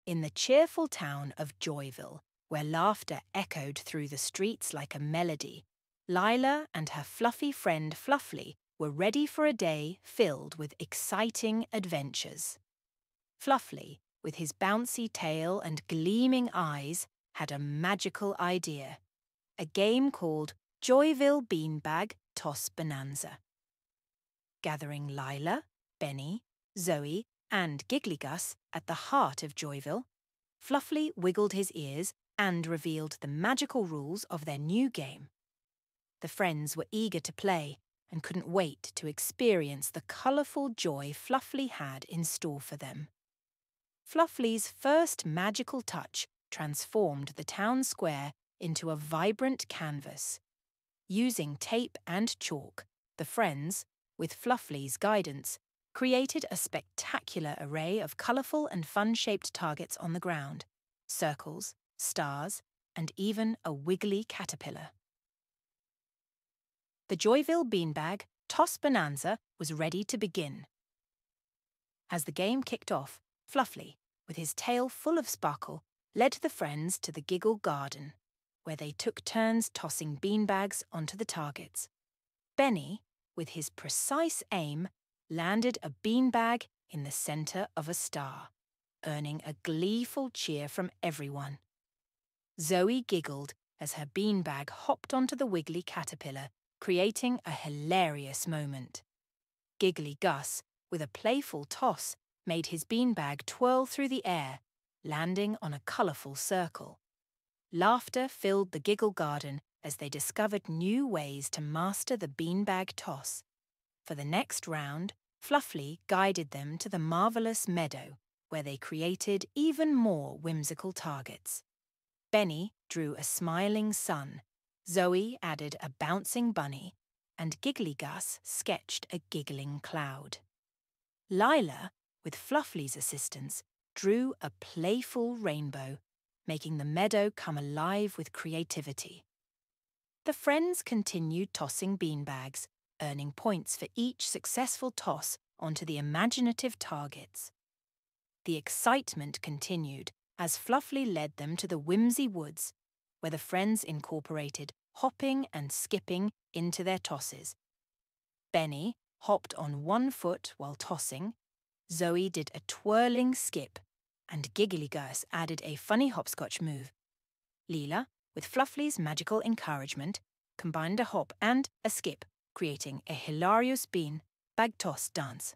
In the cheerful town of Joyville, where laughter echoed through the streets like a melody, Lila and her fluffy friend Fluffly were ready for a day filled with exciting adventures. Fluffly, with his bouncy tail and gleaming eyes, had a magical idea. A game called Joyville Bean Bag Toss Bonanza. Gathering Lila, Benny, Zoe, and Giggles at the heart of Joyville, Fluffly wiggled his ears and revealed the magical rules of their new game. The friends were eager to play and couldn't wait to experience the colourful joy Fluffly had in store for them. Fluffly's first magical touch transformed the town square into a vibrant canvas. Using tape and chalk, the friends, with Fluffly's guidance, created a spectacular array of colourful and fun-shaped targets on the ground, circles, stars, and even a wiggly caterpillar. The Joyville Beanbag Toss Bonanza was ready to begin. As the game kicked off, Fluffly, with his tail full of sparkle, led the friends to the Giggle Garden, where they took turns tossing beanbags onto the targets. Benny, with his precise aim, landed a beanbag in the centre of a star, earning a gleeful cheer from everyone. Zoe giggled as her beanbag hopped onto the wiggly caterpillar, creating a hilarious moment. Giggly Gus, with a playful toss, made his beanbag twirl through the air, landing on a colourful circle. Laughter filled the Giggle Garden as they discovered new ways to master the beanbag toss. For the next round, Fluffly guided them to the marvellous meadow, where they created even more whimsical targets. Benny drew a smiling sun, Zoe added a bouncing bunny, and Giggly Gus sketched a giggling cloud. Lila, with Fluffly's assistance, drew a playful rainbow, making the meadow come alive with creativity. The friends continued tossing beanbags, earning points for each successful toss onto the imaginative targets. The excitement continued as Fluffly led them to the Whimsy Woods, where the friends incorporated hopping and skipping into their tosses. Benny hopped on one foot while tossing, Zoe did a twirling skip, and Giggly Gus added a funny hopscotch move. Lila, with Fluffly's magical encouragement, combined a hop and a skip, creating a hilarious bean bag toss dance.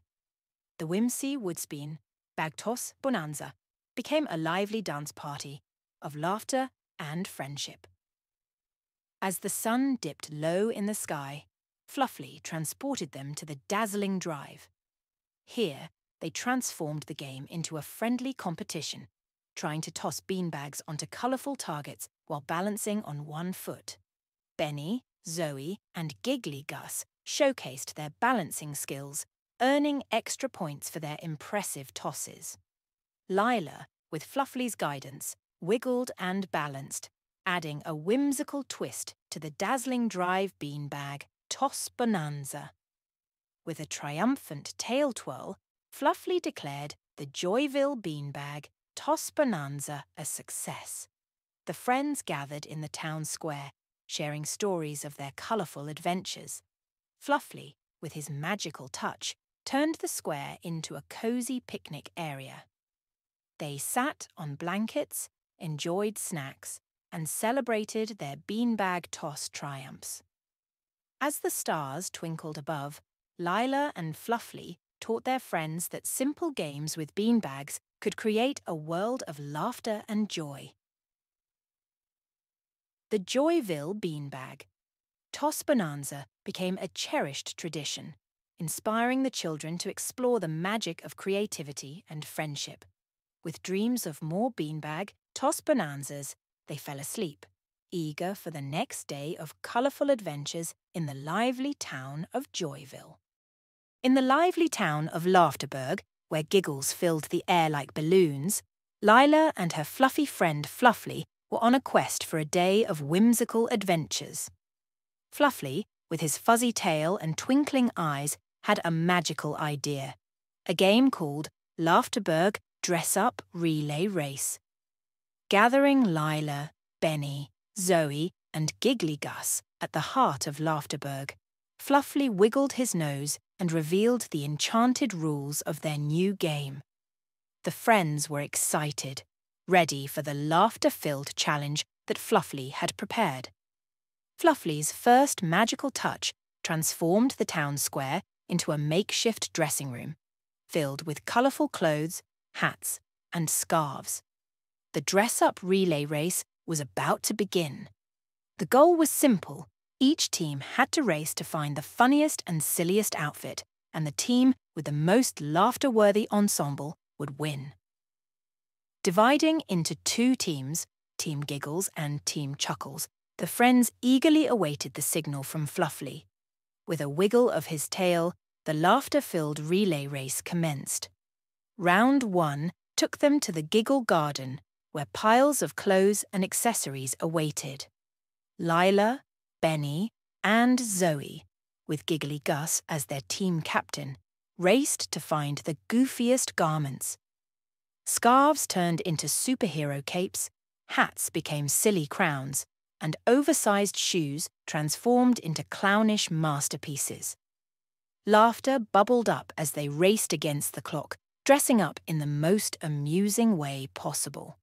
The Whimsy Woodsbean Bag Toss Bonanza became a lively dance party of laughter and friendship. As the sun dipped low in the sky, Fluffly transported them to the dazzling drive. Here, they transformed the game into a friendly competition, trying to toss beanbags onto colourful targets while balancing on one foot. Benny, Zoe, and Giggly Gus showcased their balancing skills, earning extra points for their impressive tosses. Lila, with Fluffly's guidance, wiggled and balanced, adding a whimsical twist to the dazzling drive beanbag Toss Bonanza. With a triumphant tail twirl, Fluffly declared the Joyville Beanbag Toss Bonanza a success. The friends gathered in the town square, sharing stories of their colourful adventures. Fluffly, with his magical touch, turned the square into a cosy picnic area. They sat on blankets, enjoyed snacks, and celebrated their beanbag toss triumphs. As the stars twinkled above, Lila and Fluffly taught their friends that simple games with beanbags could create a world of laughter and joy. The Joyville Beanbag Toss Bonanza became a cherished tradition, inspiring the children to explore the magic of creativity and friendship. With dreams of more beanbag toss bonanzas, they fell asleep, eager for the next day of colourful adventures in the lively town of Joyville. In the lively town of Laughterburg, where giggles filled the air like balloons, Lila and her fluffy friend Fluffly were on a quest for a day of whimsical adventures. Fluffly, with his fuzzy tail and twinkling eyes, had a magical idea, a game called Laughterburg dress-up relay race. Gathering Lila, Benny, Zoe, and Giggly Gus at the heart of Laughterburg, Fluffly wiggled his nose and revealed the enchanted rules of their new game. The friends were excited, ready for the laughter-filled challenge that Fluffly had prepared. Fluffly's first magical touch transformed the town square into a makeshift dressing room, filled with colourful clothes, hats, and scarves. The dress-up relay race was about to begin. The goal was simple. Each team had to race to find the funniest and silliest outfit, and the team with the most laughter-worthy ensemble would win. Dividing into two teams, Team Giggles and Team Chuckles, the friends eagerly awaited the signal from Fluffly. With a wiggle of his tail, the laughter-filled relay race commenced. Round 1 took them to the Giggle Garden, where piles of clothes and accessories awaited. Lila, Benny, and Zoe, with Giggly Gus as their team captain, raced to find the goofiest garments. Scarves turned into superhero capes, hats became silly crowns, and oversized shoes transformed into clownish masterpieces. Laughter bubbled up as they raced against the clock, dressing up in the most amusing way possible.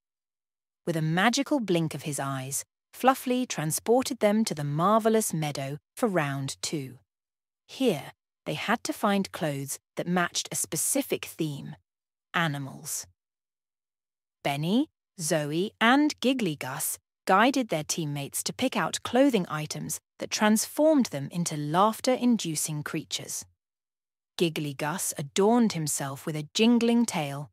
With a magical blink of his eyes, Fluffly transported them to the marvellous meadow for round 2. Here, they had to find clothes that matched a specific theme: animals. Benny, Zoe, and Giggly Gus guided their teammates to pick out clothing items that transformed them into laughter-inducing creatures. Giggly Gus adorned himself with a jingling tail.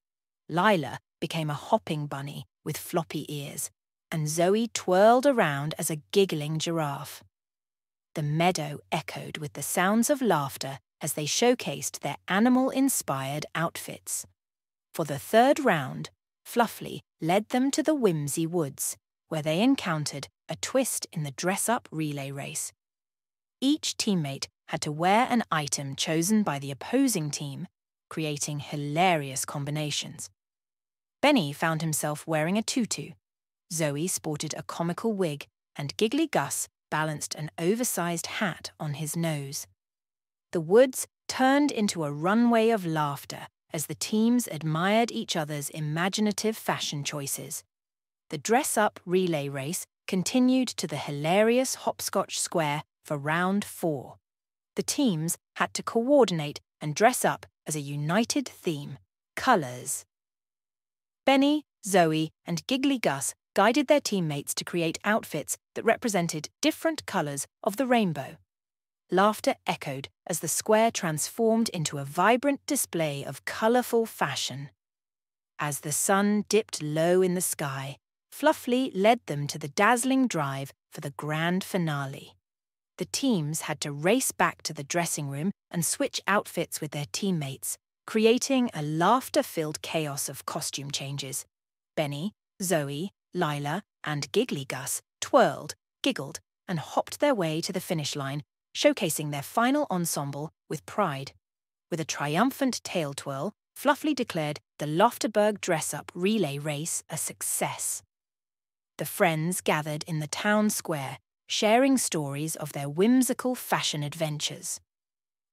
Lila became a hopping bunny with floppy ears, and Zoe twirled around as a giggling giraffe. The meadow echoed with the sounds of laughter as they showcased their animal-inspired outfits. For the third round, Fluffly led them to the Whimsy Woods, where they encountered a twist in the dress-up relay race. Each teammate had to wear an item chosen by the opposing team, creating hilarious combinations. Benny found himself wearing a tutu. Zoe sported a comical wig, and Giggly Gus balanced an oversized hat on his nose. The woods turned into a runway of laughter as the teams admired each other's imaginative fashion choices. The dress-up relay race continued to the hilarious hopscotch square for round 4. The teams had to coordinate and dress up as a united theme: colours. Benny, Zoe, and Giggly Gus guided their teammates to create outfits that represented different colours of the rainbow. Laughter echoed as the square transformed into a vibrant display of colourful fashion. As the sun dipped low in the sky, Fluffly led them to the dazzling drive for the grand finale. The teams had to race back to the dressing room and switch outfits with their teammates, creating a laughter-filled chaos of costume changes. Benny, Zoe, Lila, and Giggly Gus twirled, giggled, and hopped their way to the finish line, showcasing their final ensemble with pride. With a triumphant tail twirl, Fluffly declared the Laughterburg dress-up relay race a success. The friends gathered in the town square, sharing stories of their whimsical fashion adventures.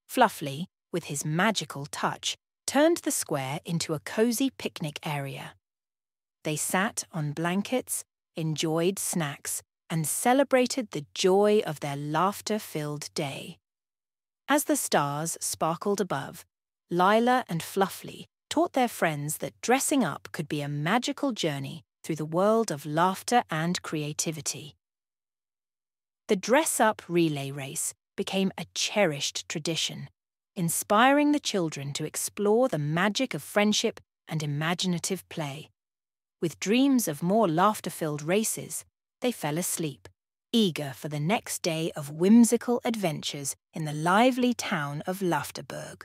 Fluffly, with his magical touch, turned the square into a cozy picnic area. They sat on blankets, enjoyed snacks, and celebrated the joy of their laughter-filled day. As the stars sparkled above, Lila and Fluffly taught their friends that dressing up could be a magical journey through the world of laughter and creativity. The dress-up relay race became a cherished tradition, inspiring the children to explore the magic of friendship and imaginative play. With dreams of more laughter-filled races, they fell asleep, eager for the next day of whimsical adventures in the lively town of Laughterburg.